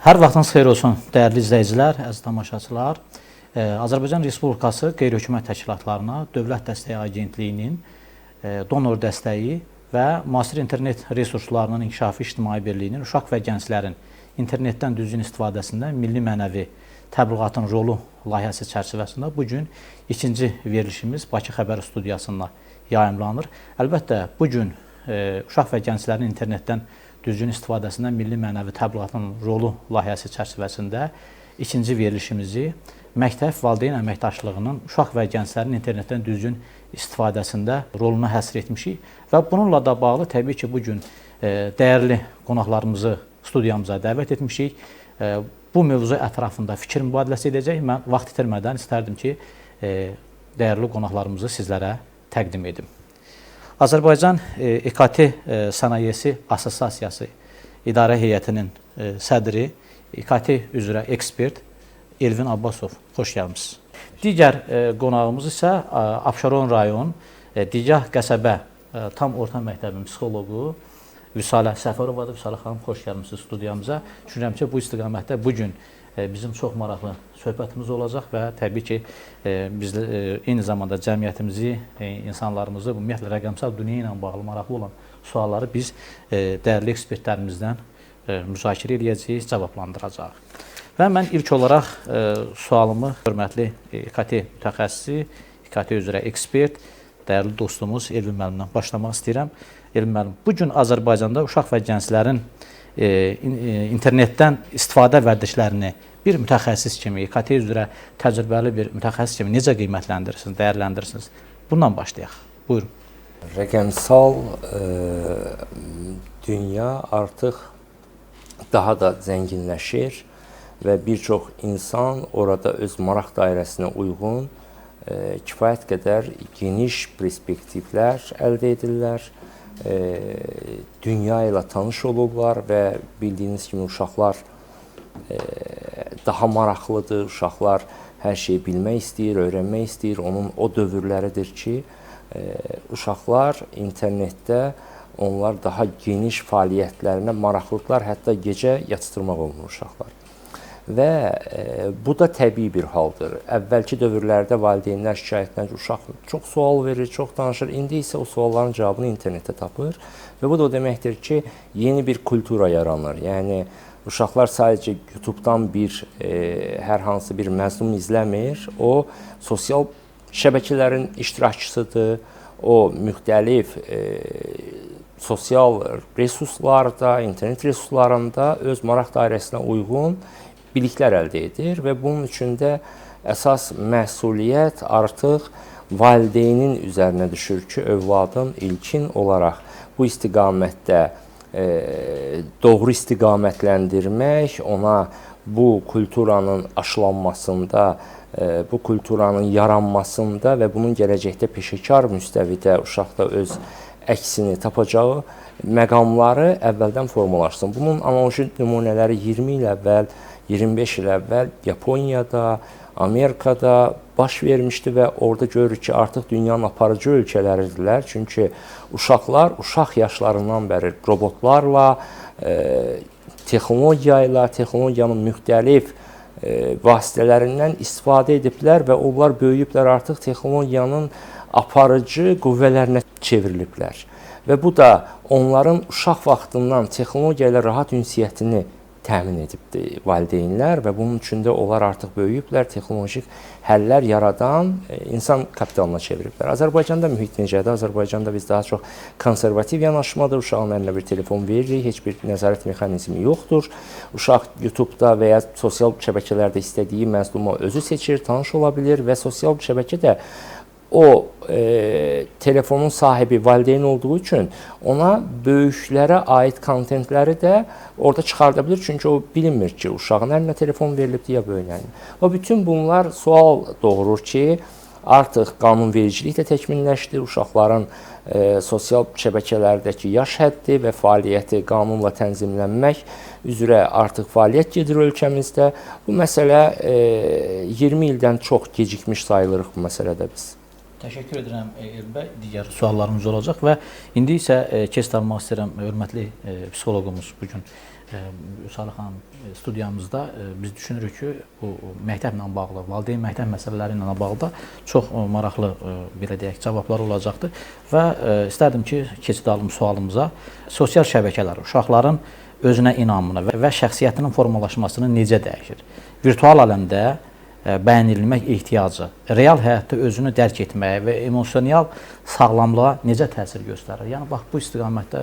Hər vaxtınız xeyir olsun, dəyərli izləyicilər, əziz tamaşaçılar. Azərbaycan Respublikası Qeyri-Hökumət Təşkilatlarına Dövlət Dəstəyi Agentliyinin donor dəstəyi və müasir internet resurslarının inkişafı İctimai Birliyinin uşaq və gənclərin internetdən düzgün istifadəsində milli mənəvi təbliğatın rolu layihəsi çərçivəsində bu gün ikinci verilişimiz Bakı Xəbər studiyasında yayımlanır. Əlbəttə, bu gün uşaq və gənclərin internetdən düzgün istifadəsində milli mənəvi təbliğatın rolu layihəsi çərçivəsində ikinci verilişimizi məktəb valideyn əməkdaşlığının uşaq və gənclərin internetdən düzgün istifadəsində roluna həsr etmişik və bununla da bağlı təbii ki, bu gün dəyərli qonaqlarımızı studiyamıza dəvət etmişik. Bu mövzu ətrafında fikir mübadiləsi edəcək. Mən vaxt itirmədən istərdim ki, dəyərli qonaqlarımızı sizlərə təqdim edim. Azərbaycan İKT Sənayesi Assosiasiyası İdarə Heyətinin sədri, İKT üzrə ekspert Elvin Abbasov, xoş gəlmişsiniz. Digər qonağımız isə Abşeron rayon Digah qəsəbə tam orta məktəbinin psixoloqu Vüsalə Səfərovadır. Vüsalə xanım, xoş gəlmişsiniz studiyamıza. Düşünürəm ki, bu istiqamətdə bugün bizim çox maraqlı söhbətimiz olacaq və təbii ki, biz eyni zamanda cəmiyyətimizi, insanlarımızı, ümumiyyətlə rəqəmsal dünya ilə bağlı maraqlı olan sualları biz dəyərli ekspertlərimizdən müzakirə edəcəyik, cavablandıracaq. Və mən ilk olaraq sualımı hörmətli İKT mütəxəssisi, İKT üzrə ekspert, dəyərli dostumuz Elvin müəllimdən başlamaq istəyirəm. Elvin müəllim, bu gün Azərbaycanda uşaq və gənclərin internetdən istifadə vərdişlərini bir mütəxəssis kimi, İKT üzrə təcrübəli bir mütəxəssis kimi necə qiymətləndirirsiniz, dəyərləndirirsiniz? Bundan başlayaq. Buyurun. Rəqəmsal dünya artıq daha da zənginləşir və bir çox insan orada öz maraq dairəsinə uyğun kifayət qədər geniş perspektivlər əldə edirlər. Dünya ilə tanış olurlar və bildiyiniz kimi uşaqlar daha maraqlıdır, uşaqlar hər şeyi bilmək istəyir, öyrənmək istəyir. Onun o dövrləridir ki, uşaqlar internetdə onlar daha geniş fəaliyyətlərinə maraqlıdırlar, hətta gecə yatışdırmaq olunur uşaqlar. Və bu da təbii bir haldır. Əvvəlki dövrlərdə valideynlər şikayətlənir ki, uşaq çox sual verir, çox danışır. İndi isə o sualların cavabını internetdə tapır. Və bu da o deməkdir ki, yeni bir kultura yaranır. Yəni, uşaqlar sadəcə YouTube-dan hər hansı bir məzmun izləmir. O, sosial şəbəkələrin iştirakçısıdır. O, müxtəlif sosial resurslarda, internet resurslarında öz maraq dairəsinə uyğun biliklər əldə edir və bunun üçün də əsas məsuliyyət artıq valideynin üzərinə düşür ki, övladın ilkin olaraq bu istiqamətdə doğru istiqamətləndirmək, ona bu kulturanın aşılanmasında, bu kulturanın yaranmasında və bunun gələcəkdə peşəkar müstəvidə uşaqda öz əksini tapacağı məqamları əvvəldən formalaşsın. Bunun analoji nümunələri 20 il əvvəl, 25 il əvvəl Yaponiyada, Amerikada baş vermişdi və orada görürük ki, artıq dünyanın aparıcı ölkələridirlər. Çünki uşaqlar uşaq yaşlarından bəri robotlarla, texnologiya ilə, texnologiyanın müxtəlif vasitələrindən istifadə ediblər və onlar böyüyüblər, artıq texnologiyanın aparıcı qüvvələrinə çevriliblər. Və bu da onların uşaq vaxtından texnologiya ilə rahat ünsiyyətini təmin edibdir valideynlər və bunun üçün də onlar artıq böyüyüblər, texnolojik həllər yaradan insan kapitalına çeviriblər. Azərbaycanda mühit necədir? Azərbaycanda biz daha çox konservativ yanaşmadır. Uşağın əlinə bir telefon veririk, heç bir nəzarət mexanizmi yoxdur. Uşaq YouTube-da və ya sosial şəbəkələrdə istədiyi məzluma özü seçir, tanış ola bilir və sosial şəbəkə də o telefonun sahibi valideyn olduğu üçün ona böyüklərə aid kontentləri də orada çıxarda bilir. Çünki o bilinmir ki, uşağın əlinə telefon verilibdir ya böyüklərin. O bütün bunlar sual doğurur ki, artıq qanunvericilik də təkmilləşdi. Uşaqların sosial şəbəkələrdəki yaş həddi və fəaliyyəti qanunla tənzimlənmək üzrə artıq fəaliyyət gedir ölkəmizdə. Bu məsələ 20 ildən çox gecikmiş sayılırıq bu məsələdə biz. Təşəkkür edirəm Elbəy. Digər suallarımız olacaq və indi isə keçid almaq istəyirəm hörmətli psixoloqumuz bu gün Vüsalə xanım studiyamızda biz düşünürük ki, bu məktəblə bağlı, valideyn məktəb məsələləri ilə bağlı da çox maraqlı belə deyək cavablar olacaqdır və istərdim ki, keçid alım sualımıza sosial şəbəkələr uşaqların özünə inamını və şəxsiyyətinin formalaşmasını necə dəyişir? Virtual aləmdə bəyənilmək ehtiyacı, real həyatda özünü dərk etməyə və emosional sağlamlığa necə təsir göstərir? Yəni, bax, bu istiqamətdə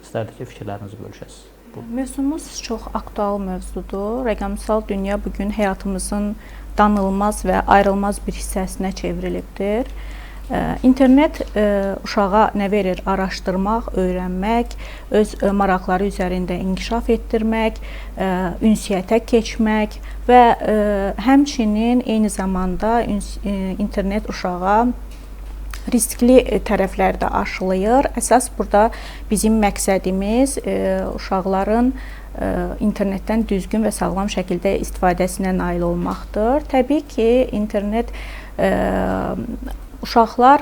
istərdik ki, fikirlərinizi bölüşəsiniz. Mövzumuz çox aktual mövzudur. Rəqəmsal dünya bugün həyatımızın danılmaz və ayrılmaz bir hissəsinə çevrilibdir. İnternet uşağa nə verir? Araşdırmaq, öyrənmək, öz maraqları üzərində inkişaf etdirmək, ünsiyyətə keçmək və həmçinin eyni zamanda internet uşağa riskli tərəfləri də aşılayır. Əsas burada bizim məqsədimiz uşaqların internetdən düzgün və sağlam şəkildə istifadəsinə nail olmaqdır. Təbii ki, internet uşaqlar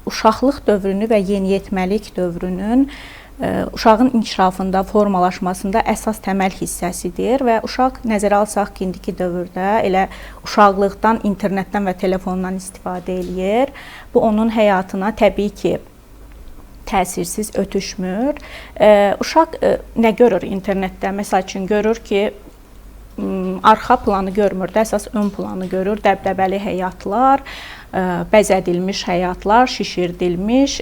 uşaqlıq dövrünü və yeniyetməlik dövrünün uşağın inkişafında, formalaşmasında əsas təməl hissəsidir və uşaq nəzərə alsaq ki, indiki dövrdə elə uşaqlıqdan, internetdən və telefondan istifadə eləyir. Bu onun həyatına təbii ki, təsirsiz ötüşmür. Uşaq nə görür internetdə? Məsəl üçün görür ki, arxa planı görmür də, əsas ön planı görür, dəbdəbəli həyatlar, bəzədilmiş həyatlar, şişirdilmiş,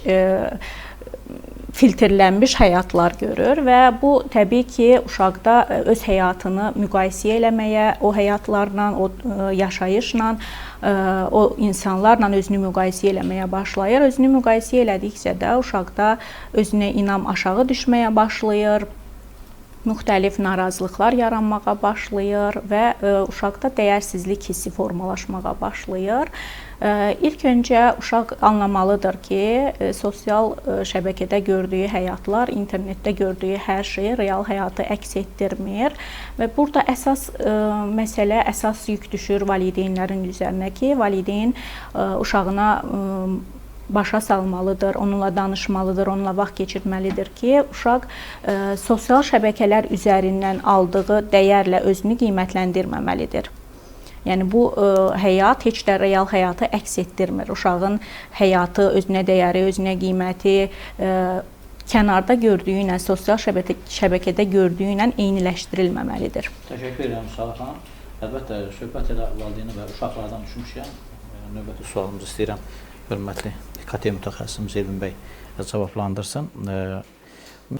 filtrlənmiş həyatlar görür və bu təbii ki, uşaqda öz həyatını müqayisə eləməyə, o həyatlarla, o yaşayışla, o insanlarla özünü müqayisə eləməyə başlayır. Özünü müqayisə elədikcə də uşaqda özünə inam aşağı düşməyə başlayır, müxtəlif narazılıqlar yaranmağa başlayır və uşaqda dəyərsizlik hissi formalaşmağa başlayır. İlk öncə uşaq anlamalıdır ki, sosial şəbəkədə gördüyü həyatlar, internetdə gördüyü hər şey real həyatı əks etdirmir və burada əsas məsələ, əsas yük düşür valideynlərin üzərinə ki, valideyn uşağına başa salmalıdır, onunla danışmalıdır, onunla vaxt keçirməlidir ki, uşaq sosial şəbəkələr üzərindən aldığı dəyərlə özünü qiymətləndirməməlidir. Yəni, bu həyat heç də real həyatı əks etdirmir. Uşağın həyatı, özünə dəyəri, özünə qiyməti kənarda gördüyü ilə, sosial şəbəkədə gördüyü ilə eyniləşdirilməməlidir. Təşəkkür edirəm Vüsalə xanım. Əlbəttə, söhbət elə valideyn və uşaqlardan düşmüşkən, növbəti sualımızı istəyirəm. Hörmətli KT mütəxəssisimiz Elvin bəy cavablandırsın.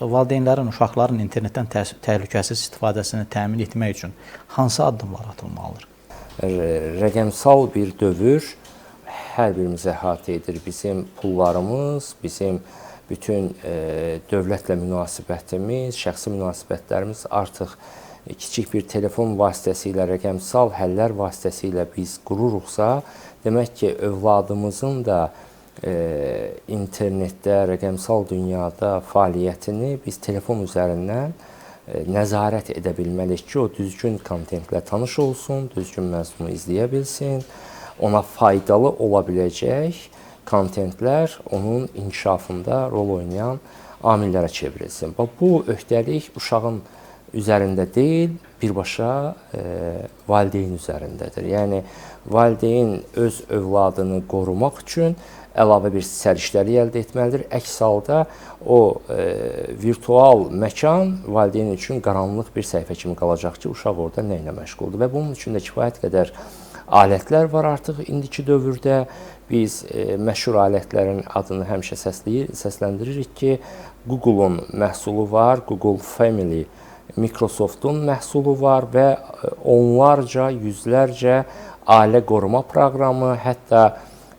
Valideynlərin uşaqların internetdən təhlükəsiz istifadəsini təmin etmək üçün hansı addımlar atılmalıdır? Rəqəmsal bir dövr hər birimizi əhatə edir. Bizim pullarımız, bizim bütün dövlətlə münasibətimiz, şəxsi münasibətlərimiz artıq kiçik bir telefon vasitəsilə, rəqəmsal həllər vasitəsilə biz qururuqsa, demək ki, övladımızın da internetdə, rəqəmsal dünyada fəaliyyətini biz telefon üzərindən nəzarət edə bilməliyik ki, o düzgün kontentlə tanış olsun, düzgün məzmunu izləyə bilsin, ona faydalı ola biləcək kontentlər onun inkişafında rol oynayan amillərə çevrilsin. Bu öhdəlik uşağın üzərində deyil, birbaşa valideyn üzərindədir. Yəni, valideyn öz övladını qorumaq üçün əlavə bir səriştəlik əldə etməlidir. Əks halda o virtual məkan valideyn üçün qaranlıq bir səhifə kimi qalacaq ki, uşaq orada nə ilə məşğuldur. Və bunun üçün də kifayət qədər alətlər var artıq indiki dövrdə. Biz məşhur alətlərin adını həmişə səsləndiririk ki, Google-un məhsulu var, Google Family, Microsoft-un məhsulu var və onlarca, yüzlərcə ailə qoruma proqramı, hətta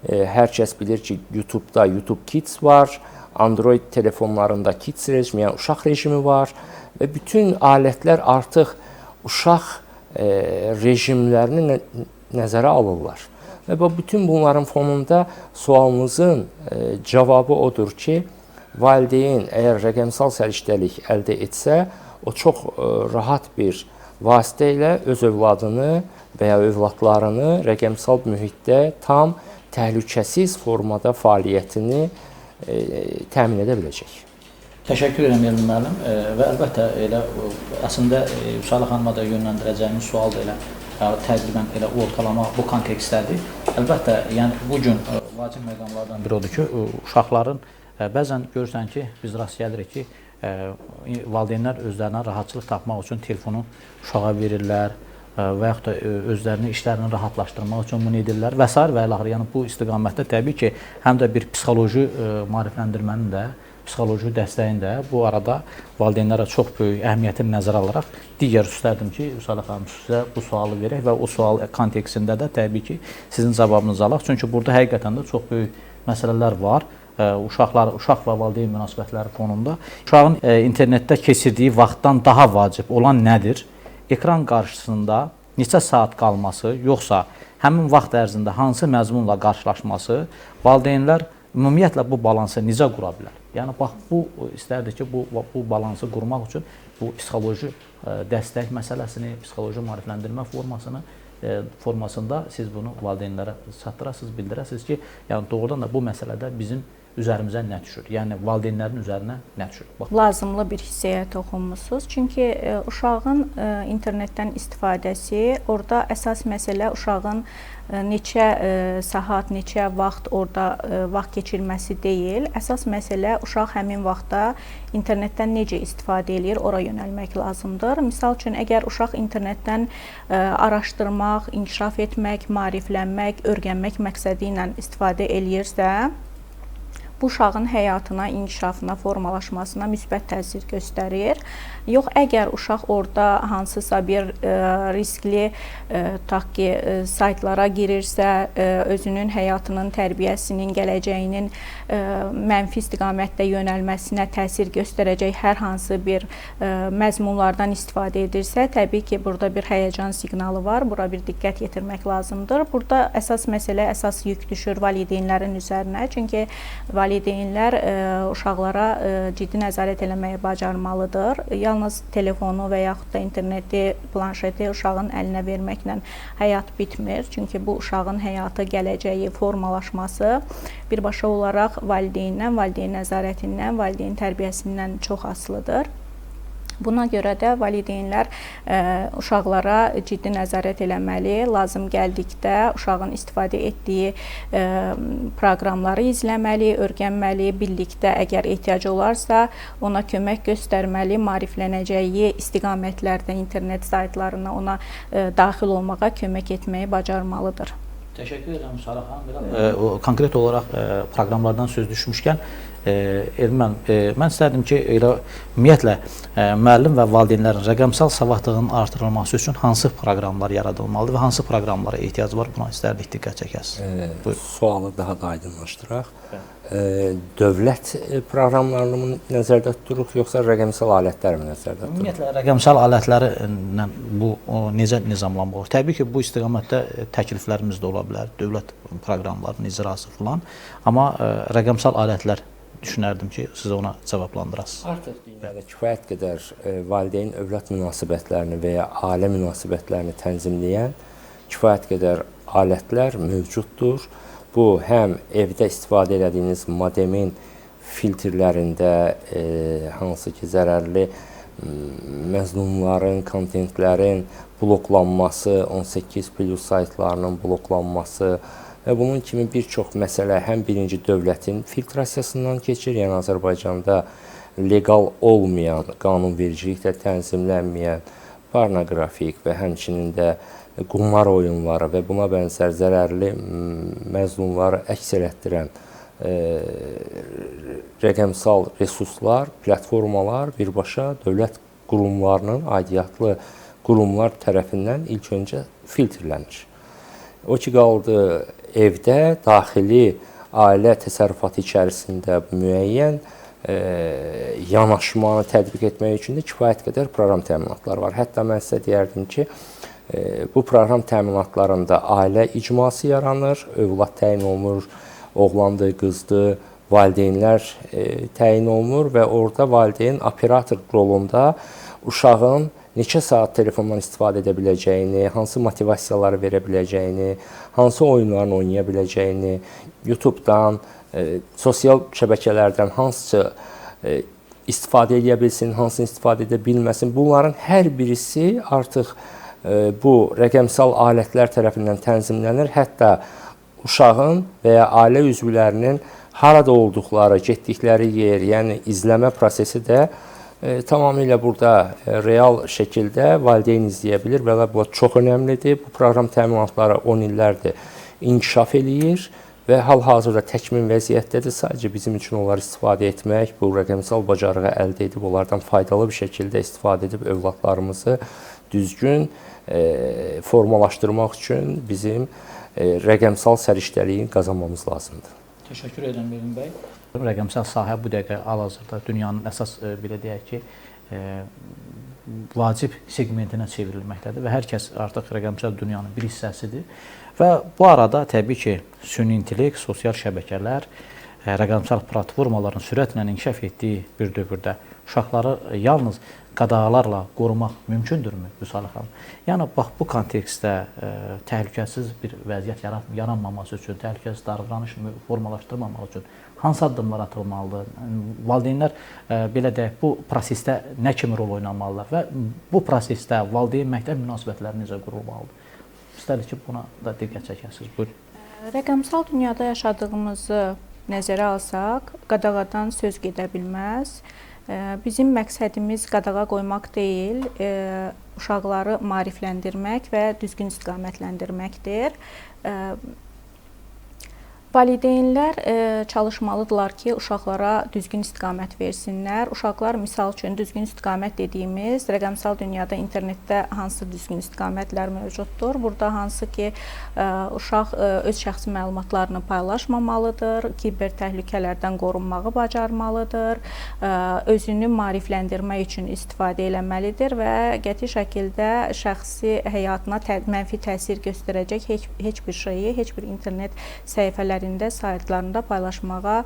hər kəs bilir ki, YouTube-da YouTube Kids var, Android telefonlarında Kids rejimi, yəni uşaq rejimi var və bütün alətlər artıq uşaq rejimlərini nəzərə alırlar. Və bütün bunların fonunda sualımızın cavabı odur ki, valideyn əgər rəqəmsal səriştəlik əldə etsə, o çox rahat bir vasitə ilə öz övladını və ya övladlarını rəqəmsal mühitdə tam təhlükəsiz formada fəaliyyətini təmin edə biləcək. Təşəkkür edirəm Elvin müəllim və əlbəttə elə əslində Vüsalə xanıma da yönləndirəcəyimiz sual da elə təqribən elə ortalama bu kontekstdədir. Əlbəttə, yəni bu gün vacib məqamlardan biri odur ki, uşaqların bəzən görürsən ki, biz rast gəlirik ki, valideynlər özlərinə rahatçılıq tapmaq üçün telefonu uşağa verirlər və yaxud da özlərinin işlərini rahatlaşdırmaq üçün bunu edirlər və s. və ilaxır. Yəni bu istiqamətdə təbii ki, həm də bir psixoloji maarifləndirmənin də, psixoloji dəstəyin də bu arada valideynlərə çox böyük əhəmiyyətini nəzərə alaraq digər üstlərdim ki, Vüsalə xanım sizə bu sualı verək və o sual kontekstində də təbii ki, sizin cavabınızı alaq. Çünki burada həqiqətən də çox böyük məsələlər var. Uşaq və valideyn münasibətləri fonunda. Uşağın internetdə keçirdiyi vaxtdan daha vacib olan nədir? Ekran qarşısında neçə saat qalması, yoxsa həmin vaxt ərzində hansı məzmunla qarşılaşması, valideynlər ümumiyyətlə bu balansı necə qura bilər? Yəni bax bu istərdik ki, bu balansı qurmaq üçün bu psixoloji dəstək məsələsini, psixoloji maarifləndirmə formasında siz bunu valideynlərə çatdırasınız, bildirəsiniz ki, yəni doğrudan da bu məsələdə bizim üzərimizə nə düşür? Yəni valideynlərin üzərinə nə düşür? Lazımlı bir hissəyə toxunmusunuz. Çünki uşağın internetdən istifadəsi, orada əsas məsələ uşağın neçə saat, neçə vaxt orada vaxt keçirməsi deyil. Əsas məsələ uşaq həmin vaxtda internetdən necə istifadə edir, ora yönəlmək lazımdır. Misal üçün, əgər uşaq internetdən araşdırmaq, inkişaf etmək, maariflənmək, öyrənmək məqsədi ilə istifadə eləyirsə, bu uşağın həyatına, inkişafına, formalaşmasına müsbət təsir göstərir. Yox, əgər uşaq orada hansısa bir riskli tutaq ki, saytlara girirsə, özünün həyatının, tərbiyəsinin, gələcəyinin mənfi istiqamətdə yönəlməsinə təsir göstərəcək hər hansı bir məzmunlardan istifadə edirsə, təbii ki, burada bir həyəcan siqnalı var, bura bir diqqət yetirmək lazımdır. Burada əsas məsələ, əsas yük düşür valideynlərin üzərinə, çünki valideynlər uşaqlara ciddi nəzarət eləməyə bacarmalıdır. Yalnız telefonu və yaxud da interneti, planşeti uşağın əlinə verməklə həyat bitmir. Çünki bu uşağın həyatı, gələcəyi, formalaşması birbaşa olaraq valideyndən, valideyn nəzarətindən, valideyn tərbiyəsindən çox asılıdır. Buna görə də valideynlər uşaqlara ciddi nəzarət eləməli, lazım gəldikdə uşağın istifadə etdiyi proqramları izləməli, öyrənməli, birlikdə əgər ehtiyacı olarsa ona kömək göstərməli, maariflənəcəyi istiqamətlərdə internet saytlarına ona daxil olmağa kömək etməyi bacarmalıdır. Təşəkkür edirəm Vüsalə xanım. Konkret olaraq proqramlardan söz düşmüşkən, Elvin, mən istərdim ki, ümumiyyətlə müəllim və valideynlərin rəqəmsal savadlığının artırılması üçün hansı proqramlar yaradılmalıdır və hansı proqramlara ehtiyac var? Buna istərdik diqqət çəkəsiniz. Sualı daha da aydınlaşdıraq. Dövlət proqramlarını mı nəzərdə tuturuq, yoxsa rəqəmsal alətləri mi nəzərdə tuturuq? Ümumiyyətlə, rəqəmsal alətlərlə bu necə nizamlanmalı? Təbii ki, bu istiqamətdə təkliflərimiz də ola bilər, dövlət proqramlarının icrası filan, amma rəqəmsal alətlər düşünərdim ki, siz ona cavablandırasınız. Artıq dünyada kifayət qədər valideyn-övlad münasibətlərini və ya ailə münasibətlərini tənzimləyən kifayət qədər alətlər mövcuddur. Bu, həm evdə istifadə edədiyiniz modemin filtrlərində hansı ki, zərərli məzmunların, kontentlərin bloklanması, 18+ saytlarının bloklanması və bunun kimi bir çox məsələ həm birinci dövlətin filtrasiyasından keçir, yəni Azərbaycanda legal olmayan, qanunvericiliklə tənzimlənməyən pornoqrafik və həmçinin də qumar oyunları və buna bənzər zərərli məzmunları əks elətdirən rəqəmsal resurslar, platformalar birbaşa dövlət qurumlarının, aidiyyatlı qurumlar tərəfindən ilk öncə filtrlənir. O ki, qaldı evdə, daxili ailə təsərrüfatı içərisində müəyyən yanaşmanı tətbiq etmək üçün də kifayət qədər proqram təminatları var. Hətta mən sizə deyərdim ki, bu proqram təminatlarında ailə icması yaranır, övlad təyin olunur, oğlandır, qızdır, valideynlər təyin olunur və orada valideyn operator rolunda uşağın neçə saat telefondan istifadə edə biləcəyini, hansı motivasiyaları verə biləcəyini, hansı oyunların oynaya biləcəyini, YouTube-dan, sosial şəbəkələrdən hansısa istifadə edə bilsin, hansını istifadə edə bilməsin. Bunların hər birisi artıq bu rəqəmsal alətlər tərəfindən tənzimlənir. Hətta uşağın və ya ailə üzvlərinin harada olduqları, getdikləri yer, yəni izləmə prosesi də tamamilə burada real şəkildə valideyn izləyə bilir və bu çox önəmlidir. Bu proqram təminatları 10 illərdir inkişaf eləyir və hal-hazırda təkmin vəziyyətdədir. Sadəcə bizim üçün onları istifadə etmək, bu rəqəmsal bacarığı əldə edib, onlardan faydalı bir şəkildə istifadə edib övladlarımızı düzgün formalaşdırmaq üçün bizim rəqəmsal səriştəliyi qazanmamız lazımdır. Təşəkkür edirəm Elvin bəy. Rəqəmsal sahə bu dəqiqə hal-hazırda dünyanın əsas belə deyək ki, vacib segmentinə çevrilməkdədir və hər kəs artıq rəqəmsal dünyanın bir hissəsidir. Və bu arada təbii ki, süni intellekt, sosial şəbəkələr, rəqəmsal platformaların sürətlə inkişaf etdiyi bir dövrdə uşaqları yalnız qadağalarla qorumaq mümkündürmü Vüsal xanım? Yəni bax bu kontekstdə təhlükəsiz bir vəziyyət yaranmaması üçün, təhlükəsiz davranış formalaşdırmamaq üçün hansı addımlar atılmalıdır? Valideynlər belə deyək, bu prosesdə nə kimi rol oynamalılar və bu prosesdə valideyn-məktəb münasibətləri necə qurulmalıdır? İstərik ki, buna da diqqət çəkəsiniz. Buyurun. Rəqəmsal dünyada yaşadığımızı nəzərə alsaq, qadağadan söz gedə bilməz. Bizim məqsədimiz qadağa qoymaq deyil, uşaqları maarifləndirmək və düzgün istiqamətləndirməkdir. Valideynlər çalışmalıdırlar ki, uşaqlara düzgün istiqamət versinlər. Uşaqlar, misal üçün, düzgün istiqamət dediyimiz rəqəmsal dünyada internetdə hansı düzgün istiqamətlər mövcuddur? Burada hansı ki, uşaq öz şəxsi məlumatlarını paylaşmamalıdır, kiber təhlükələrdən qorunmağı bacarmalıdır, özünü maarifləndirmək üçün istifadə eləməlidir və qəti şəkildə şəxsi həyatına mənfi təsir göstərəcək heç bir şeyi, heç bir internet səhifələri saytlarında paylaşmağa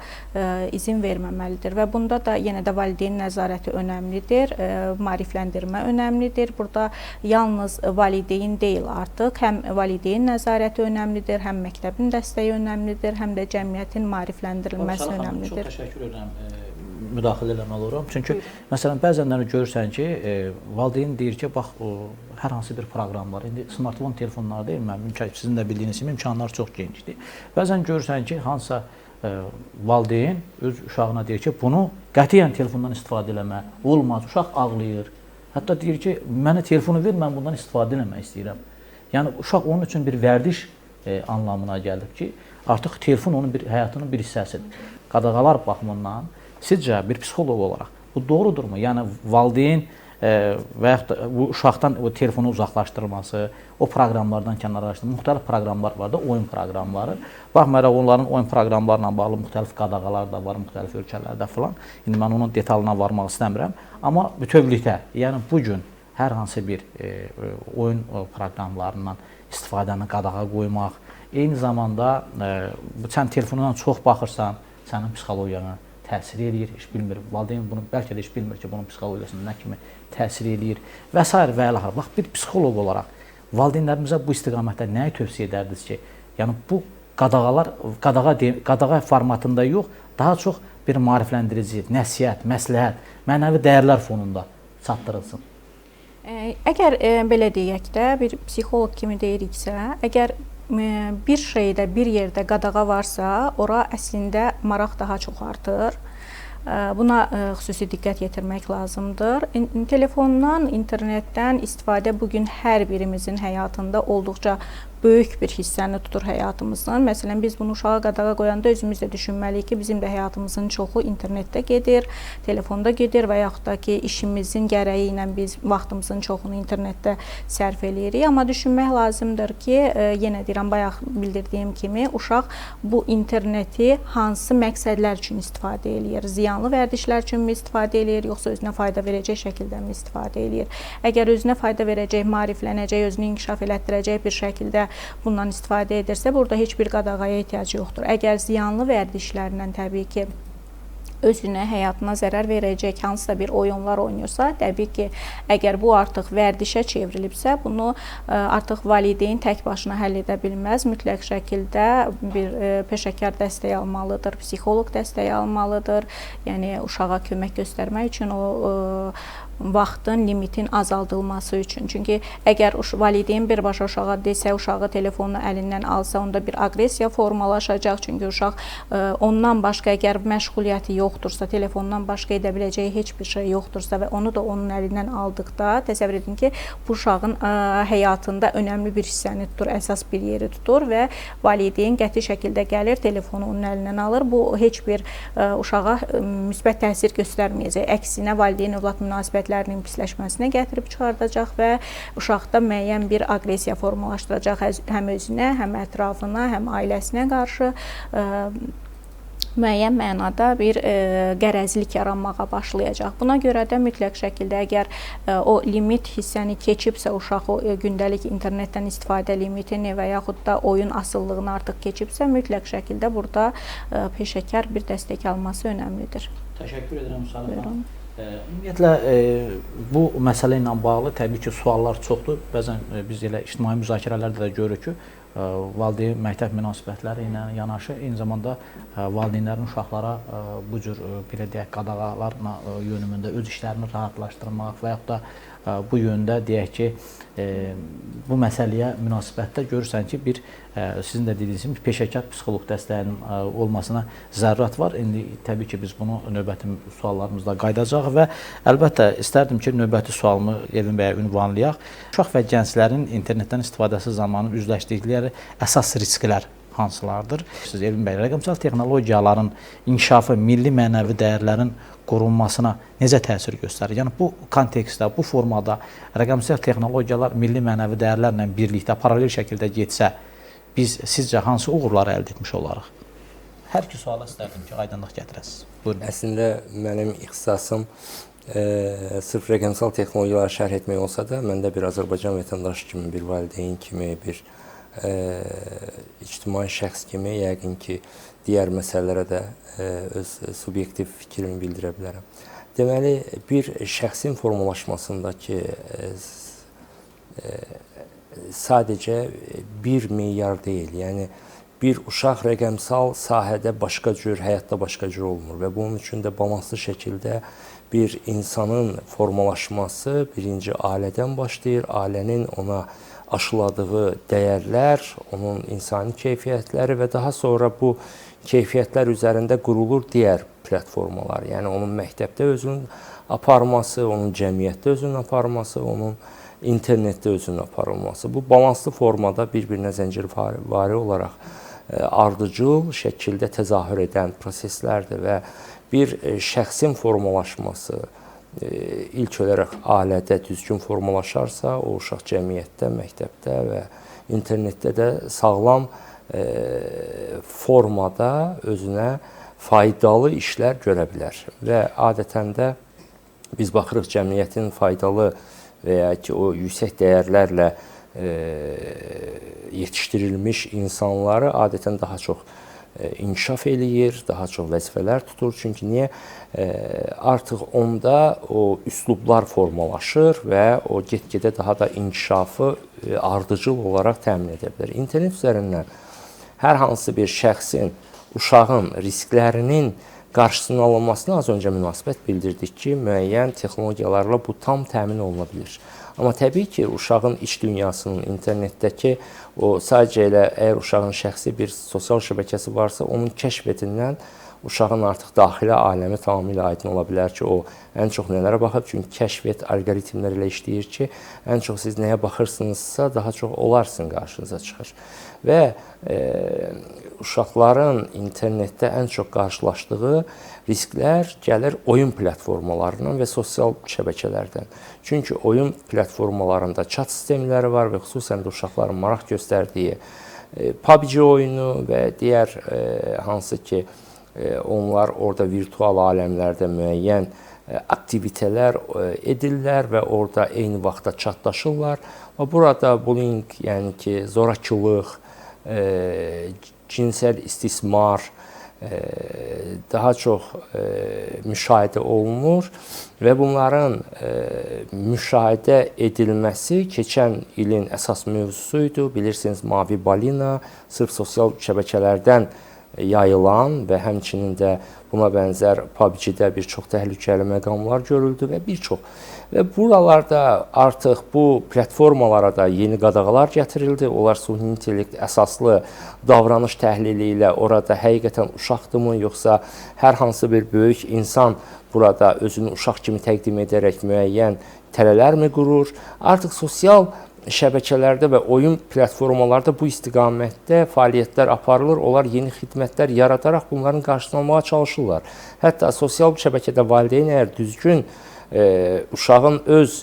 izin verməməlidir və bunda da yenə də valideyn nəzarəti önəmlidir, maarifləndirmə önəmlidir. Burada yalnız valideyn deyil artıq, həm valideyn nəzarəti önəmlidir, həm məktəbin dəstəyi önəmlidir, həm də cəmiyyətin maarifləndirilməsi önəmlidir. Çox təşəkkür edirəm. Müdaxilə eləməli oluram. Çünki məsələn bəzənləri görürsən ki, valideyn deyir ki, bax hər hansı bir proqram var. İndi smartfon telefonları deyil, sizin də bildiyiniz kimi imkanlar çox genişdir. Bəzən görürsən ki, hansısa valideyn öz uşağına deyir ki, bunu qətiyyən telefondan istifadə eləmə olmaz. Uşaq ağlayır. Hətta deyir ki, mənə telefonu ver, mən bundan istifadə eləmək istəyirəm. Yəni uşaq onun üçün bir vərdiş anlamına gəlib ki, artıq telefon onun həyatının bir hissəsidir. Qadağalar baxımından sizcə bir psixoloq olaraq bu doğrudurmu? Yəni valideyn və yaxud da bu uşaqdan o telefonu uzaqlaşdırması, o proqramlardan kənarlaşdırması, müxtəlif proqramlar var da, oyun proqramları. Baxmayaraq onların oyun proqramlarla bağlı müxtəlif qadağalar da var, müxtəlif ölkələrdə filan. İndi mən onun detalına varmaq istəmirəm. Amma bütövlükdə, yəni bu gün hər hansı bir oyun proqramlarından istifadəni qadağa qoymaq, eyni zamanda sən telefonundan çox baxırsan, sənin psixologiyana təsir eləyir, heç bilmir. Valideyn bunu bəlkə də heç bilmir ki, bunun psixologiyasında nə kimi təsir eləyir və s. və ilaxır. Bax, bir psixoloq olaraq valideynlərimizə bu istiqamətdə nəyi tövsiyə edərdiniz ki, yəni bu qadağa formatında yox, daha çox bir maarifləndirici, nəsihət, məsləhət, mənəvi dəyərlər fonunda çatdırılsın. Əgər belə deyək də, bir psixoloq kimi deyiriksə, əgər bir şeydə, bir yerdə qadağa varsa, ora əslində maraq daha çox artır. Buna xüsusi diqqət yetirmək lazımdır. Telefondan, internetdən istifadə bugün hər birimizin həyatında olduqca böyük bir hissəni tutur həyatımızın. Məsələn, biz bunu uşağa qadağa qoyanda özümüz də düşünməliyik ki, bizim də həyatımızın çoxu internetdə gedir, telefonda gedir və yaxud da ki, işimizin gərəyi ilə biz vaxtımızın çoxunu internetdə sərf eləyirik. Amma düşünmək lazımdır ki, yenə deyirəm, bayaq bildirdiyim kimi, uşaq bu interneti hansı məqsədlər üçün istifadə eləyir? Ziyanlı vərdişlər üçün mi istifadə eləyir, yoxsa özünə fayda verəcək şəkildə mi istifadə eləyir? Əgər özünə fayda verəcək, maariflənəcək, özünü inkişaf elətdirəcək bir şəkildə bundan istifadə edirsə, burada heç bir qadağaya ehtiyac yoxdur. Əgər ziyanlı vərdişlərlə təbii ki, özünə, həyatına zərər verəcək hansısa bir oyunlar oynayırsa, təbii ki, əgər bu artıq vərdişə çevrilibsə, bunu artıq valideyn tək başına həll edə bilməz. Mütləq şəkildə bir peşəkar dəstək almalıdır, psixoloq dəstək almalıdır. Yəni uşağa kömək göstərmək üçün o vaxtın, limitin azaldılması üçün. Çünki əgər valideyn birbaşa uşağa desə, uşağı telefonu əlindən alsa, onda bir aqressiya formalaşacaq. Çünki uşaq ondan başqa əgər məşğuliyyəti yoxdursa, telefondan başqa edə biləcəyi heç bir şey yoxdursa və onu da onun əlindən aldıqda, təsəvvür edin ki, bu uşağın həyatında önəmli bir hissəni tutur, əsas bir yeri tutur və valideyn qəti şəkildə gəlir, telefonu onun əlindən alır. Bu heç bir uşağa müsbət təsir göstərməyəcək. Əksinə, valideyn-övlad münasibətlərinin pisləşməsinə gətirib çıxardacaq və uşaqda müəyyən bir aqressiya formalaşdıracaq həm özünə, həm ətrafına, həm ailəsinə qarşı müəyyən mənada bir qərəzlik yaranmağa başlayacaq. Buna görə də mütləq şəkildə əgər o limit hissəni keçibsə, uşaq o gündəlik internetdən istifadə limitini və yaxud da oyun asıllığını artıq keçibsə, mütləq şəkildə burada peşəkar bir dəstək alması önəmlidir. Təşəkkür edirəm Müsəlman xanım. Ümumiyyətlə, bu məsələ ilə bağlı təbii ki, suallar çoxdur. Bəzən biz elə ictimai müzakirələrdə də görürük ki, valideyn məktəb münasibətləri ilə yanaşı, eyni zamanda valideynlərin uşaqlara bu cür belə deyək, qadağalarla yönümündə öz işlərini rahatlaşdırmaq və yaxud da bu yöndə deyək ki, bu məsələyə münasibətdə görürsən ki, bir sizin də dediyiniz kimi peşəkar psixoloq dəstəyinin olmasına zərurət var. İndi təbii ki, biz bunu növbəti suallarımızda qayıdacağıq və əlbəttə istərdim ki, növbəti sualımı Elvin bəyə ünvanlayaq. Uşaq və gənclərin internetdən istifadəsi zamanı üzləşdikləri əsas risklər hansılardır? Siz Elvin bəy, rəqəmsal texnologiyaların inkişafı milli mənəvi dəyərlərin qorunmasına necə təsir göstərir? Yəni bu kontekstdə, bu formada rəqəmsal texnologiyalar milli mənəvi dəyərlərlə birlikdə paralel şəkildə getsə, biz sizcə hansı uğurları əldə etmiş olarıq? Hər iki suala istərdim ki, aydınlıq gətirəsiniz. Buyurun. Əslində mənim ixtisasım sırf rəqəmsal texnologiyaları şərh etmək olsa da, mən də bir Azərbaycan vətəndaşı kimi, bir valideyn kimi, bir ictimai şəxs kimi yəqin ki, digər məsələlərə də öz subyektiv fikrimi bildirə bilərəm. Deməli, bir şəxsin formalaşmasındakı sadəcə bir meyar deyil. Yəni, bir uşaq rəqəmsal sahədə başqa cür, həyatda başqa cür olmur və bunun üçün də balanslı şəkildə bir insanın formalaşması birinci ailədən başlayır. Ailənin ona aşıladığı dəyərlər, onun insani keyfiyyətləri və daha sonra bu keyfiyyətlər üzərində qurulur digər platformalar. Yəni, onun məktəbdə özünün aparması, onun cəmiyyətdə özünün aparması, onun internetdə özünün aparılması. Bu, balanslı formada bir-birinə zəncirvari olaraq ardıcıl şəkildə təzahür edən proseslərdir və bir şəxsin formalaşması ilk olaraq ailədə düzgün formalaşarsa, o uşaq cəmiyyətdə, məktəbdə və internetdə də sağlam formada özünə faydalı işlər görə bilər. Və adətən də biz baxırıq cəmiyyətin faydalı və ya ki, o yüksək dəyərlərlə yetişdirilmiş insanları adətən daha çox inkişaf eləyir, daha çox vəzifələr tutur. Çünki niyə? Artıq onda o üslublar formalaşır və o get-gedə daha da inkişafı ardıcıl olaraq təmin edə bilər. İnternet üzərindən hər hansı bir şəxsin, uşağın risklərinin qarşısının alınmasına az öncə münasibət bildirdik ki, müəyyən texnologiyalarla bu tam təmin oluna bilir. Amma təbii ki, uşağın iç dünyasının, internetdəki o sadəcə elə əgər uşağın şəxsi bir sosial şəbəkəsi varsa, onun kəşfiyyətindən uşağın artıq daxili aləmi tamamilə aydın ola bilər ki, o ən çox nələrə baxıb. Çünki kəşfiyyat alqoritmləri ilə işləyir ki, ən çox siz nəyə baxırsınızsa, daha çox onlar sizin qarşınıza çıxır. Və uşaqların internetdə ən çox qarşılaşdığı risklər gəlir oyun platformalarından və sosial şəbəkələrdən. Çünki oyun platformalarında chat sistemləri var və xüsusən də uşaqların maraq göstərdiyi PUBG oyunu və digər hansı ki, onlar orada virtual aləmlərdə müəyyən aktivitələr edirlər və orada eyni vaxtda chatlaşırlar. Və burada bullying, yəni ki, zorakılıq, cinsəl istismar daha çox müşahidə olunur və bunların müşahidə edilməsi keçən ilin əsas mövzusu idi. Bilirsiniz, Mavi Balina sırf sosial şəbəkələrdən yayılan və həmçinin də buna bənzər PUBG-də bir çox təhlükəli məqamlar görüldü və bir çox. Və buralarda artıq bu platformalara da yeni qadağalar gətirildi. Onlar süni intellekt əsaslı davranış təhlili ilə orada həqiqətən uşaqdırmı, yoxsa hər hansı bir böyük insan burada özünü uşaq kimi təqdim edərək müəyyən tələlərmi qurur? Artıq sosial şəbəkələrdə və oyun platformalarda bu istiqamətdə fəaliyyətlər aparılır. Onlar yeni xidmətlər yaradaraq bunların qarşısını almağa çalışırlar. Hətta sosial şəbəkədə valideyn əgər düzgün uşağın öz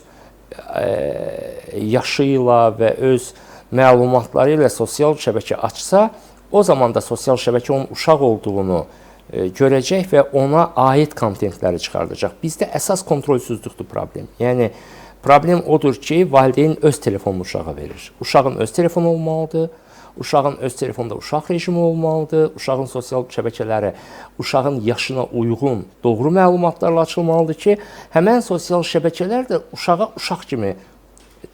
yaşı ilə və öz məlumatları ilə sosial şəbəkə açsa, o zaman da sosial şəbəkə onun uşaq olduğunu görəcək və ona aid kontentləri çıxardacaq. Bizdə əsas kontrolsüzlükdür problem. Yəni, problem odur ki, valideyn öz telefonunu uşağa verir. Uşağın öz telefonu olmalıdır. Uşağın öz telefonunda uşaq rejimi olmalıdır. Uşağın sosial şəbəkələri uşağın yaşına uyğun, doğru məlumatlarla açılmalıdır ki, həmən sosial şəbəkələr də uşağa uşaq kimi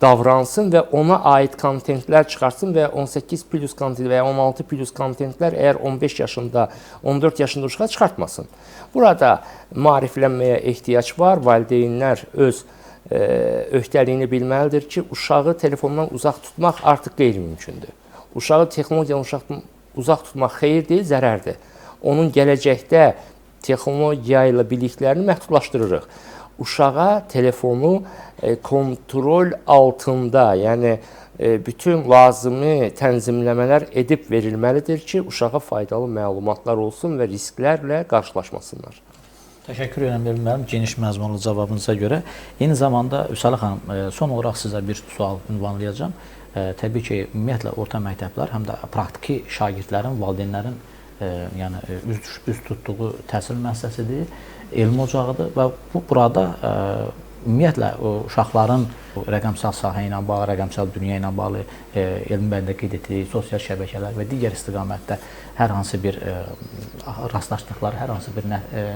davransın və ona aid kontentlər çıxarsın və 18+ kontent və ya 16+ kontentlər əgər 15 yaşında, 14 yaşında uşağa çıxartmasın. Burada maariflənməyə ehtiyac var. Valideynlər öz öhdəliyini bilməlidir ki, uşağı telefondan uzaq tutmaq artıq qeyri-mümkündür. Uşağı texnologiyadan uzaq tutmaq xeyir deyil, zərərdir. Onun gələcəkdə texnologiya ilə biliklərini məhdudlaşdırırıq. Uşağa telefonu kontrol altında, yəni bütün lazımi tənzimləmələr edib verilməlidir ki, uşağa faydalı məlumatlar olsun və risklərlə qarşılaşmasınlar. Təşəkkür edirəm müəllim geniş məzmunlu cavabınıza görə. Eyni zamanda Vüsalə xanım, son olaraq sizə bir sual ünvanlayacağam. Təbii ki, ümumiyyətlə orta məktəblər həm də praktiki şagirdlərin, valideynlərin yəni üz tutduğu təhsil müəssisəsidir, elm ocağıdır və burada ümumiyyətlə uşaqların rəqəmsal sahə ilə bağlı, rəqəmsal dünya ilə bağlı elmi bəndə qeyd etdiyi sosial şəbəkələr və digər istiqamətdə hər hansı bir rastlaşdıqları hər hansı bir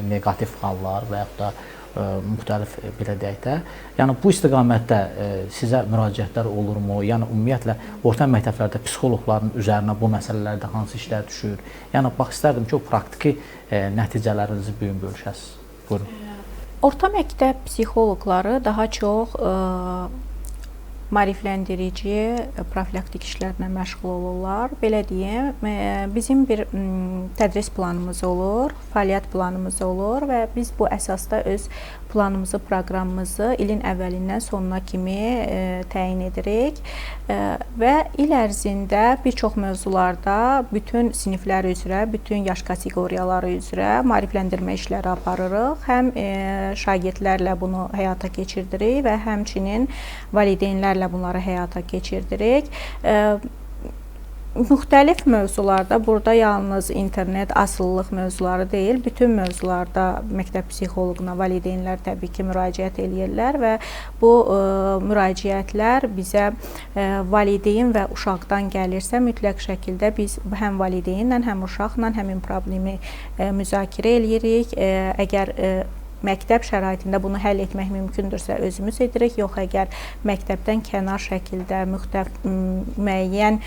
neqativ hallar və yaxud da müxtəlif belə deyək də, yəni bu istiqamətdə sizə müraciətlər olurmu? Yəni ümumiyyətlə orta məktəblərdə psixoloqların üzərinə bu məsələlərdə hansı işlər düşür? Yəni bax istərdim ki, o praktiki nəticələrinizi bu gün bölüşəsiniz. Buyurun. Orta məktəb psixoloqları daha çox maarifləndirici, profilaktik işlərlə məşğul olurlar. Belə deyim, bizim bir tədris planımız olur, fəaliyyət planımız olur və biz bu əsasda öz planımızı, proqramımızı ilin əvvəlindən sonuna kimi təyin edirik və il ərzində bir çox mövzularda bütün siniflər üzrə, bütün yaş kateqoriyaları üzrə maarifləndirmə işləri aparırıq. Həm şagirdlərlə bunu həyata keçirdirik və həmçinin valideynlərlə bunları həyata keçirdirik. Müxtəlif mövzularda, burada yalnız internet, asıllıq mövzuları deyil, bütün mövzularda məktəb psixoloquna valideynlər təbii ki, müraciət edirlər və bu müraciətlər bizə valideyn və uşaqdan gəlirsə, mütləq şəkildə biz həm valideynlə, həm uşaqla həmin problemi müzakirə edirik. Əgər məktəb şəraitində bunu həll etmək mümkündürsə özümüz edirik, yox əgər məktəbdən kənar şəkildə müəyyən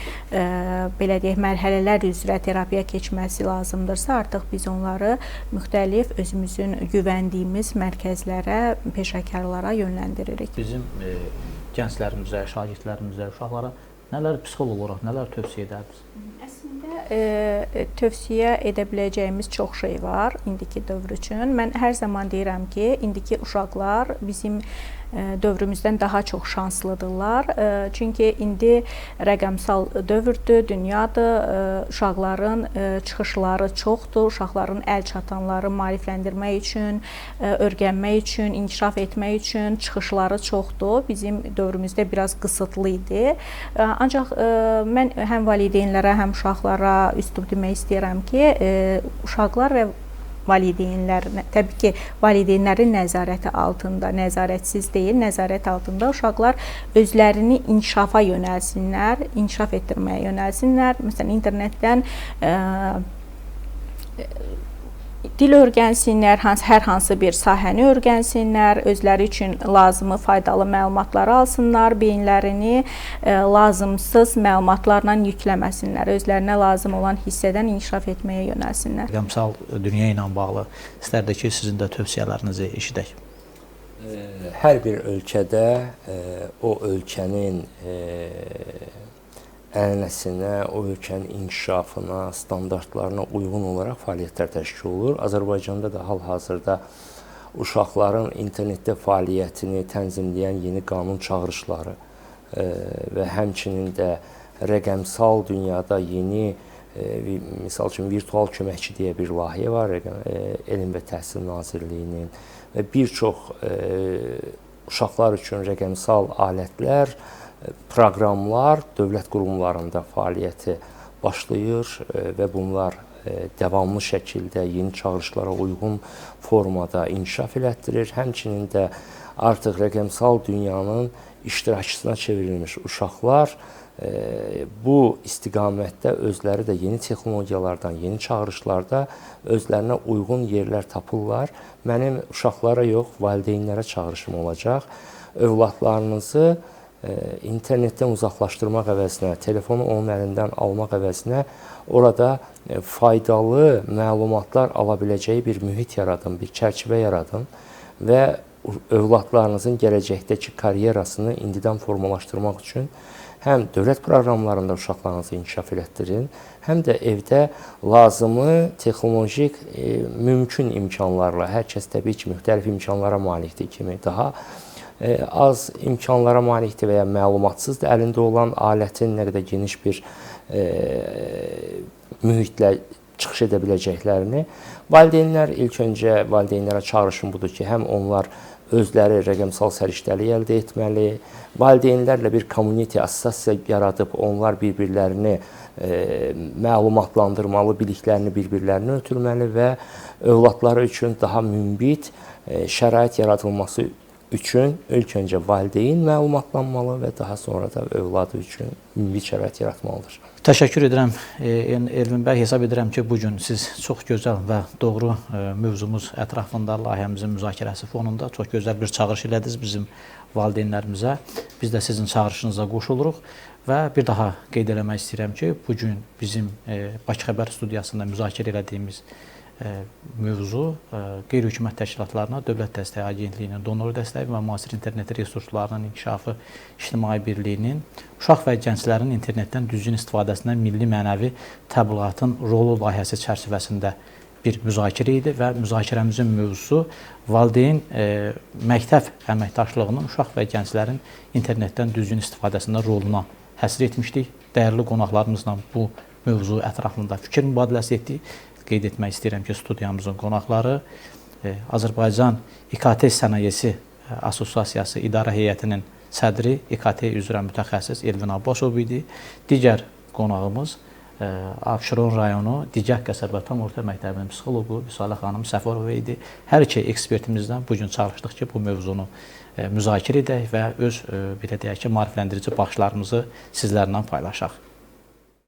belə deyək mərhələlər üzrə terapiya keçməsi lazımdırsa, artıq biz onları müxtəlif özümüzün güvəndiyimiz mərkəzlərə, peşəkarlara yönləndiririk. Bizim gənclərimizə, şagirdlərimizə, uşaqlara nələr psixoloq olaraq nələr tövsiyə edərdiniz? Əslində tövsiyə edə biləcəyimiz çox şey var indiki dövr üçün. Mən hər zaman deyirəm ki, indiki uşaqlar bizim dövrümüzdən daha çox şanslıdırlar. Çünki indi rəqəmsal dövrdür, dünyadır. Uşaqların çıxışları çoxdur. Uşaqların əl çatanları maarifləndirmək üçün, öyrənmək üçün, inkişaf etmək üçün çıxışları çoxdur. Bizim dövrümüzdə biraz qısıtlı idi. Ancaq mən həm valideynlərə, həm uşaqlara üstün demək istəyirəm ki, uşaqlar və valideynlər, təbii ki, valideynlərin nəzarəti altında, nəzarətsiz deyil, nəzarət altında uşaqlar özlərini inkişafa yönəlsinlər, inkişaf etdirməyə yönəlsinlər. Məsələn, internetdən dil öyrənsinlər, hər hansı bir sahəni öyrənsinlər, özləri üçün lazımı, faydalı məlumatları alsınlar, beyinlərini lazımsız məlumatlarla yükləməsinlər, özlərinə lazım olan hissədən inkişaf etməyə yönəlsinlər. Rəqəmsal dünya ilə bağlı istərdik ki, sizin də tövsiyələrinizi eşidək. Hər bir ölkədə o ölkənin ənənəsinə, o ölkənin inkişafına, standartlarına uyğun olaraq fəaliyyətlər təşkil olunur. Azərbaycanda da hal-hazırda uşaqların internetdə fəaliyyətini tənzimləyən yeni qanun çağırışları və həmçinin də rəqəmsal dünyada yeni, misal üçün, virtual köməkçi deyə bir layihə var, Elm və Təhsil Nazirliyinin və bir çox uşaqlar üçün rəqəmsal alətlər, proqramlar dövlət qurumlarında fəaliyyəti başlayır və bunlar davamlı şəkildə yeni çağırışlara uyğun formada inkişaf elətdirir. Həmçinin də artıq rəqəmsal dünyanın iştirakçısına çevrilmiş uşaqlar bu istiqamətdə özləri də yeni texnologiyalardan, yeni çağırışlarda özlərinə uyğun yerlər tapırlar. Mənim uşaqlara yox, valideynlərə çağırışım olacaq. Övladlarınızı internetdən uzaqlaşdırmaq əvəzinə, telefonu onun əlindən almaq əvəzinə orada faydalı məlumatlar ala biləcəyi bir mühit yaradın, bir çərçivə yaradın və övladlarınızın gələcəkdəki karyerasını indidən formalaşdırmaq üçün həm dövlət proqramlarında uşaqlarınızı inkişaf elətdirin, həm də evdə lazımı texnolojik mümkün imkanlarla, hər kəs təbii ki, müxtəlif imkanlara malikdir kimi daha az imkanlara malikdir və ya məlumatsız da əlində olan alətin nə qədər geniş bir mühitlə çıxış edə biləcəklərini valideynlər, ilk öncə valideynlərə çağırışım budur ki, həm onlar özləri rəqəmsal səriştəlik əldə etməli, valideynlərlə bir community, assosiasiya yaradıb onlar bir-birlərini məlumatlandırmalı, biliklərini bir-birlərinə ötürməli və övladları üçün daha münbit şərait yaradılması üçün ilk öncə valideyn məlumatlanmalı və daha sonra da övladı üçün münbit şərait yaratmalıdır. Təşəkkür edirəm Elvin bəy. Hesab edirəm ki, bugün siz çox gözəl və doğru mövzumuz ətrafında layihəmizin müzakirəsi fonunda çox gözəl bir çağırış elədiniz bizim valideynlərimizə. Biz də sizin çağırışınıza qoşuluruq və bir daha qeyd eləmək istəyirəm ki, bugün bizim Bakı Xəbər studiyasında müzakirə elədiyimiz mövzu qeyri-hökumət təşkilatlarına Dövlət Dəstəyi Agentliyinin donor dəstəyi və müasir internet resurslarının inkişafı İctimai Birliyinin uşaq və gənclərin internetdən düzgün istifadəsində milli mənəvi təbliğatın rolu layihəsi çərçivəsində bir müzakirə idi və müzakirəmizin mövzusu valideyn məktəb əməkdaşlığının uşaq və gənclərin internetdən düzgün istifadəsində roluna həsr etmişdik. Dəyərli qonaqlarımızla bu mövzu ətrafında fikir mübadiləsi etdik. Qeyd etmək istəyirəm ki, studiyamızın qonaqları Azərbaycan İKT Sənayesi Assosiasiyası İdarə Heyətinin sədri, İKT üzrə mütəxəssis Elvin Abbasov idi. Digər qonağımız Abşeron rayonu Dicəh qəsəbə tam orta məktəbinin psixoloqu Vüsalə xanım Səfərova idi. Hər iki ekspertimizdən bugün çalışdıq ki, bu mövzunu müzakirə edək və öz, belə deyək ki, maarifləndirici baxışlarımızı sizlərlə paylaşaq.